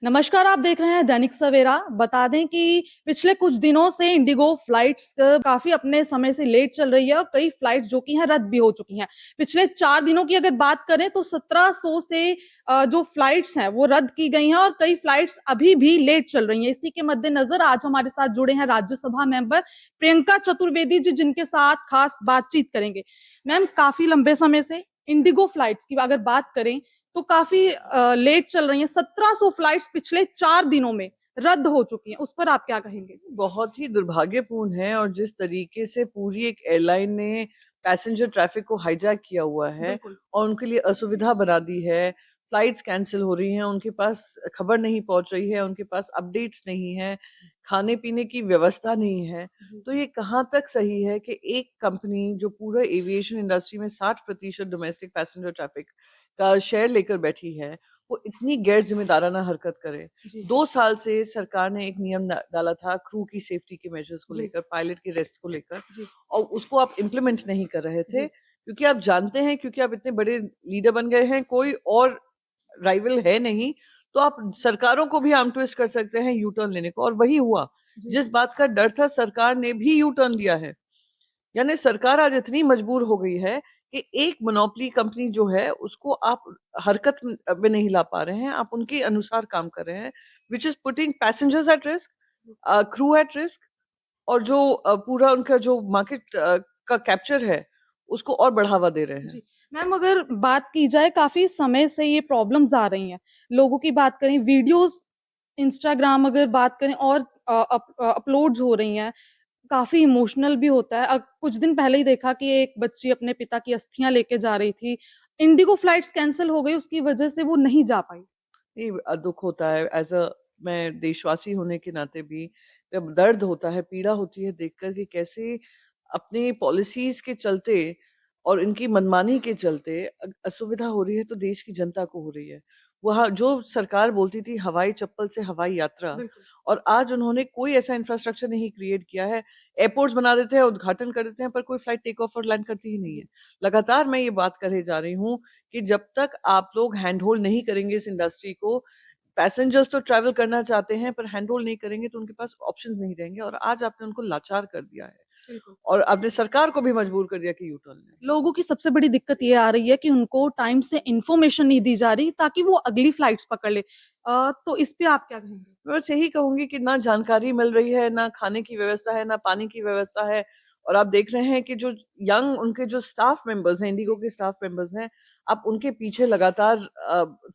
नमस्कार, आप देख रहे हैं दैनिक सवेरा। बता दें कि पिछले कुछ दिनों से इंडिगो फ्लाइट्स काफ़ी अपने समय से लेट चल रही है और कई फ्लाइट्स जो कि हैं रद्द भी हो चुकी हैं। पिछले 4 दिनों की अगर बात करें तो 1700 से जो फ्लाइट्स हैं वो रद्द की गई हैं और कई फ्लाइट्स अभी भी लेट चल रही हैं। इसी के मद्देनज़र आज हमारे साथ जुड़े हैं राज्यसभा मेंबर प्रियंका चतुर्वेदी जी, जिनके साथ खास बातचीत करेंगे। मैम, काफ़ी लंबे समय से इंडिगो फ्लाइट्स की अगर बात करें तो काफ़ी लेट चल रही हैं। 1700 फ्लाइट्स पिछले 4 दिनों में रद्द हो चुकी हैं। उस पर आप क्या कहेंगे? बहुत ही दुर्भाग्यपूर्ण है और जिस तरीके से पूरी एक एयरलाइन ने पैसेंजर ट्रैफिक को हाईजैक किया हुआ है बिल्कुल। और उनके लिए असुविधा बना दी है। फ्लाइट्स कैंसल हो रही हैं, उनके पास खबर नहीं पहुंच रही है, उनके पास अपडेट्स नहीं है, खाने पीने की व्यवस्था नहीं है। जी। तो ये कहाँ तक सही है कि एक कंपनी जो पूरा एविएशन इंडस्ट्री में 60% डोमेस्टिक पैसेंजर ट्रैफिक का शेयर लेकर बैठी है, वो इतनी गैर जिम्मेदाराना हरकत करे। जी। 2 साल से सरकार ने एक नियम डाला था क्रू की सेफ्टी के मेजर्स को जी। लेकर, पायलट की रेस्ट को लेकर, जी। और उसको आप इम्प्लीमेंट नहीं कर रहे थे जी। क्योंकि आप जानते हैं, क्योंकि आप इतने बड़े लीडर बन गए हैं, कोई और राइवल है नहीं, तो आप सरकारों को भी आर्म ट्विस्ट कर सकते हैं यू टर्न लेने को, और वही हुआ। जी। जिस बात का डर था, सरकार ने भी यू टर्न लिया है। यानी सरकार आज इतनी मजबूर हो गई है कि एक मोनोपोली कंपनी जो है उसको आप हरकत में नहीं ला पा रहे हैं, आप उनके अनुसार काम कर रहे हैं, which is putting passengers at risk, crew at risk, और जो पूरा उनका जो मार्केट का कैप्चर है उसको और बढ़ावा दे रहे हैं। जी। मैम, अगर बात की जाए काफ़ी समय से ये प्रॉब्लम्स आ रही हैं। लोगों की बात करें, वीडियोज़ इंस्टाग्राम अगर बात करें और अपलोड्स हो रही हैं। काफ़ी इमोशनल भी होता है। कुछ दिन पहले ही देखा कि एक बच्ची अपने पिता की अस्थियाँ लेके जा रही थी। इंडिगो फ्लाइट्स कैंसल हो गई, उसकी वजह से वो नहीं जा पाई। नहीं, दुख होता है एज अ, मैं देशवासी होने के नाते भी जब दर्द होता है, पीड़ा होती है देखकर कि कैसे अपनी पॉलिसीज के चलते और इनकी मनमानी के चलते असुविधा हो रही है, तो देश की जनता को हो रही है। वहाँ जो सरकार बोलती थी हवाई चप्पल से हवाई यात्रा, बिल्कुल। और आज उन्होंने कोई ऐसा इंफ्रास्ट्रक्चर नहीं क्रिएट किया है। एयरपोर्ट्स बना देते हैं, उद्घाटन कर देते हैं, पर कोई फ्लाइट टेक ऑफ और लैंड करती ही नहीं है। जी। लगातार मैं ये बात करे जा रही हूँ कि जब तक आप लोग हैंड होल्ड नहीं करेंगे इस इंडस्ट्री को, पैसेंजर्स तो ट्रैवल करना चाहते हैं पर हैंड होल्ड नहीं करेंगे तो उनके पास ऑप्शंस नहीं रहेंगे, और आज आपने उनको लाचार कर दिया है बिल्कुल। और आपने सरकार को भी मजबूर कर दिया कि यू टर्न लें। लोगों की सबसे बड़ी दिक्कत ये आ रही है कि उनको टाइम से इन्फॉर्मेशन नहीं दी जा रही ताकि वो अगली फ्लाइट्स पकड़ ले। तो इस पे आप क्या कहेंगे? मैं बस यही कहूँगी कि ना जानकारी मिल रही है, ना खाने की व्यवस्था है, ना पानी की व्यवस्था है, और आप देख रहे हैं कि जो यंग उनके जो स्टाफ मेंबर्स हैं, इंडिगो के स्टाफ मेंबर्स हैं, आप उनके पीछे लगातार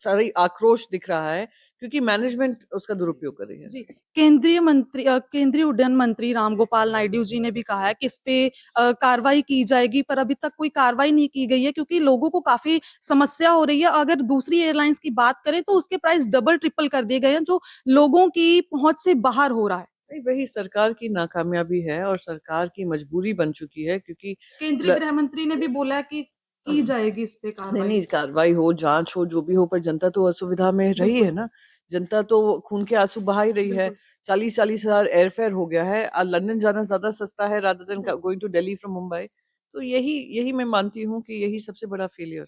सारी आक्रोश दिख रहा है क्योंकि मैनेजमेंट उसका दुरुपयोग कर रही है। जी। केंद्रीय उड्डयन मंत्री रामगोपाल नायडू जी ने भी कहा है कि इस पे कार्रवाई की जाएगी, पर अभी तक कोई कार्रवाई नहीं की गई है क्योंकि लोगों को काफ़ी समस्या हो रही है। अगर दूसरी एयरलाइंस की बात करें तो उसके प्राइस डबल ट्रिपल कर दिए गए हैं, जो लोगों की पहुँच से बाहर हो रहा है। नहीं, वही सरकार की नाकामयाबी है और सरकार की मजबूरी बन चुकी है क्योंकि केंद्रीय ल गृह मंत्री ने भी बोला है कि की जाएगी इस पे नहीं, कार्रवाई। नहीं, कार्रवाई हो, जाँच हो, जो भी हो, पर जनता तो असुविधा में रही है बिल्कुल। ना। जनता तो खून के आँसू बहा ही रही है। बिल्कुल। 40-40 हज़ार एयरफेयर हो गया है। लंदन जाना ज़्यादा सस्ता है रादर देन ग going to Delhi from Mumbai. तो यही यही मैं मानती हूँ कि यही सबसे बड़ा फेलियर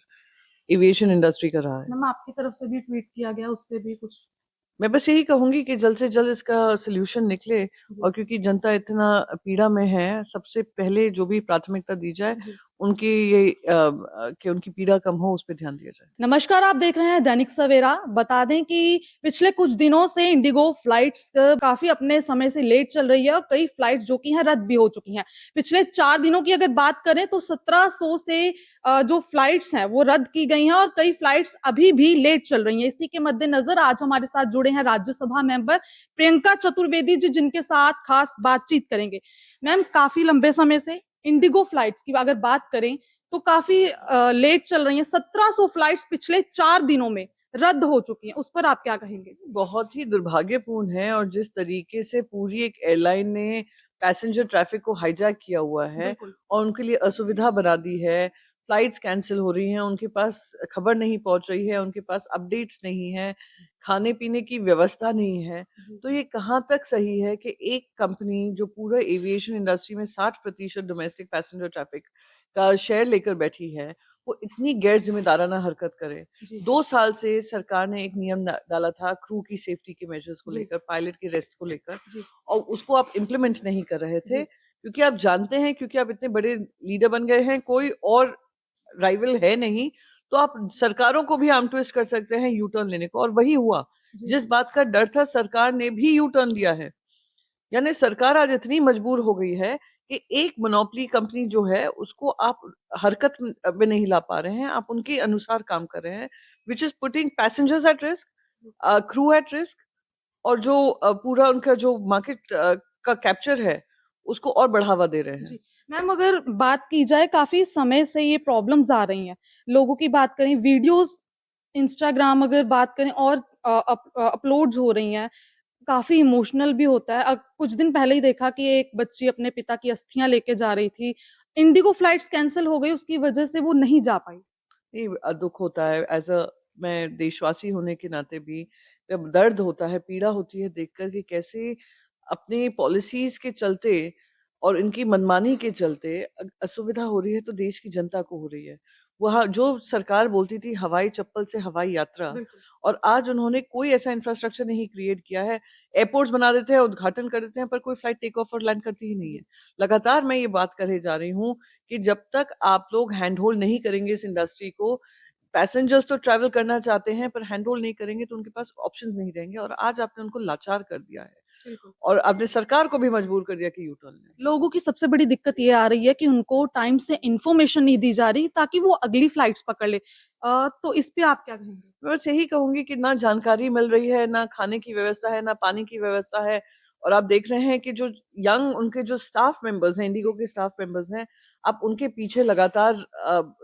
एविएशन इंडस्ट्री का रहा है। मैम, आपकी तरफ से भी ट्वीट किया गया, उस पे भी कुछ? मैं बस यही कहूँगी कि जल्द से जल्द इसका सॉल्यूशन निकले, जी। और क्योंकि जनता इतना पीड़ा में है, सबसे पहले जो भी प्राथमिकता दी जाए, जी। उनकी ये कि उनकी पीड़ा कम हो, उस पे ध्यान दिया जाए। नमस्कार, आप देख रहे हैं दैनिक सवेरा। बता दें कि पिछले कुछ दिनों से इंडिगो फ्लाइट्स काफ़ी अपने समय से लेट चल रही है और कई फ्लाइट्स जो कि हैं रद्द भी हो चुकी हैं। पिछले 4 दिनों की अगर बात करें तो 1700 से जो फ्लाइट्स हैं वो रद्द की गई हैं और कई फ्लाइट्स अभी भी लेट चल रही हैं। इसी के मद्देनज़र आज हमारे साथ जुड़े हैं राज्यसभा मेंबर प्रियंका चतुर्वेदी जी, जिनके साथ खास बातचीत करेंगे। मैम, काफ़ी लंबे समय से इंडिगो फ्लाइट्स की अगर बात करें तो काफ़ी लेट चल रही हैं। 1700 फ्लाइट्स पिछले 4 दिनों में रद्द हो चुकी हैं। उस पर आप क्या कहेंगे? बहुत ही दुर्भाग्यपूर्ण है और जिस तरीके से पूरी एक एयरलाइन ने पैसेंजर ट्रैफिक को हाईजैक किया हुआ है बिल्कुल। और उनके लिए असुविधा बना दी है। फ्लाइट्स कैंसल हो रही हैं, उनके पास खबर नहीं पहुंच रही है, उनके पास अपडेट्स नहीं है, खाने पीने की व्यवस्था नहीं है। जी। तो ये कहाँ तक सही है कि एक कंपनी जो पूरा एविएशन इंडस्ट्री में 60% डोमेस्टिक पैसेंजर ट्रैफिक का शेयर लेकर बैठी है, वो इतनी गैर जिम्मेदाराना हरकत करे। जी 2 साल से सरकार ने एक नियम डाला था क्रू की सेफ्टी के मेजर्स को जी लेकर, पायलट की रेस्ट को लेकर, जी और उसको आप इम्प्लीमेंट नहीं कर रहे थे, जी क्योंकि आप जानते हैं, क्योंकि आप इतने बड़े लीडर बन गए हैं, कोई और राइवल है नहीं, तो आप सरकारों को भी आर्म ट्विस्ट कर सकते हैं यू टर्न लेने को, और वही हुआ। जी जिस बात का डर था, सरकार ने भी यू टर्न लिया है। यानी सरकार आज इतनी मजबूर हो गई है कि एक मोनोपोली कंपनी जो है उसको आप हरकत में नहीं ला पा रहे हैं, आप उनके अनुसार काम कर रहे हैं, which is putting passengers at risk, crew at risk, और जो पूरा उनका जो मार्केट का कैप्चर है उसको और बढ़ावा दे रहे हैं। जी। मैम अगर बात की जाए काफ़ी समय से ये प्रॉब्लम्स आ रही हैं। लोगों की बात करें वीडियोज़ इंस्टाग्राम अगर बात करें और अपलोड्स हो रही हैं, काफ़ी इमोशनल भी होता है। कुछ दिन पहले ही देखा कि एक बच्ची अपने पिता की अस्थियाँ लेके जा रही थी। इंडिगो फ्लाइट्स कैंसल हो गई उसकी वजह से वो नहीं जा पाई। नहीं, दुख होता है एज अ, मैं देशवासी होने के नाते भी जब दर्द होता है, पीड़ा होती है देखकर कि कैसे अपनी पॉलिसीज के चलते और इनकी मनमानी के चलते असुविधा हो रही है, तो देश की जनता को हो रही है। वहाँ जो सरकार बोलती थी हवाई चप्पल से हवाई यात्रा, बिल्कुल। और आज उन्होंने कोई ऐसा इंफ्रास्ट्रक्चर नहीं क्रिएट किया है। एयरपोर्ट्स बना देते हैं, उद्घाटन कर देते हैं, पर कोई फ्लाइट टेक ऑफ और लैंड करती ही नहीं है। जी, लगातार मैं ये बात करे जा रही हूँ कि जब तक आप लोग हैंड होल्ड नहीं करेंगे इस इंडस्ट्री को, पैसेंजर्स तो ट्रैवल करना चाहते हैं पर हैंड होल्ड नहीं करेंगे तो उनके पास ऑप्शंस नहीं रहेंगे, और आज आपने उनको लाचार कर दिया है, बिल्कुल। और आपने सरकार को भी मजबूर कर दिया कि यू टर्न लें। लोगों की सबसे बड़ी दिक्कत ये आ रही है कि उनको टाइम से इन्फॉर्मेशन नहीं दी जा रही ताकि वो अगली फ्लाइट्स पकड़ ले। तो इस पे आप क्या कहेंगे? मैं बस यही कहूँगी कि ना जानकारी मिल रही है, ना खाने की व्यवस्था है, ना पानी की व्यवस्था है, और आप देख रहे हैं कि जो यंग उनके जो स्टाफ मेंबर्स हैं, इंडिगो के स्टाफ मेंबर्स हैं, आप उनके पीछे लगातार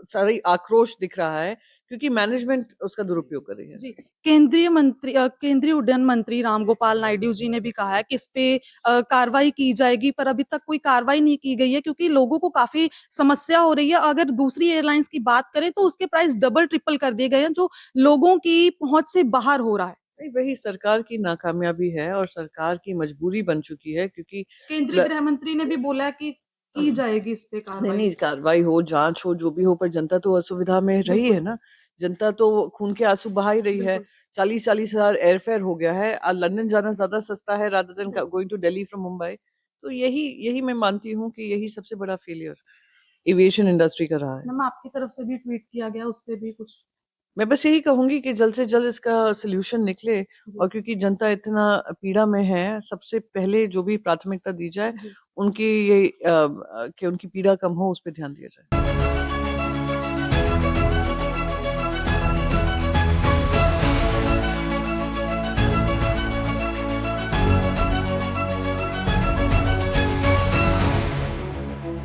सारी आक्रोश दिख रहा है, क्योंकि मैनेजमेंट उसका दुरुपयोग कर रही है। जी, केंद्रीय उड्डयन मंत्री रामगोपाल नायडू जी ने भी कहा है कि इस पे कार्रवाई की जाएगी, पर अभी तक कोई कार्रवाई नहीं की गई है क्योंकि लोगों को काफ़ी समस्या हो रही है। अगर दूसरी एयरलाइंस की बात करें तो उसके प्राइस डबल ट्रिपल कर दिए गए हैं, जो लोगों की पहुँच से बाहर हो रहा है। नहीं, वही सरकार की नाकामयाबी है और सरकार की मजबूरी बन चुकी है, क्योंकि केंद्रीय ल गृह मंत्री ने भी बोला है कि की जाएगी इस पे नहीं, कार्रवाई। नहीं, कार्रवाई हो, जाँच हो, जो भी हो, पर जनता तो असुविधा में रही है बिल्कुल, ना। जनता तो खून के आँसू बहा ही रही है। बिल्कुल, 40-40 हज़ार एयरफेयर हो गया है। लंदन जाना ज़्यादा सस्ता है रादर देन बिल्कुल। Going to Delhi from Mumbai. तो यही यही मैं मानती हूँ कि यही सबसे बड़ा फेलियर एविएशन इंडस्ट्री का रहा है। मैम आपकी तरफ से भी ट्वीट किया गया, उस पे भी कुछ? मैं बस यही कहूँगी कि जल्द से जल्द इसका सॉल्यूशन निकले, जी, और क्योंकि जनता इतना पीड़ा में है, सबसे पहले जो भी प्राथमिकता दी जाए, जी। उनकी ये कि उनकी पीड़ा कम हो, उस पे ध्यान दिया जाए।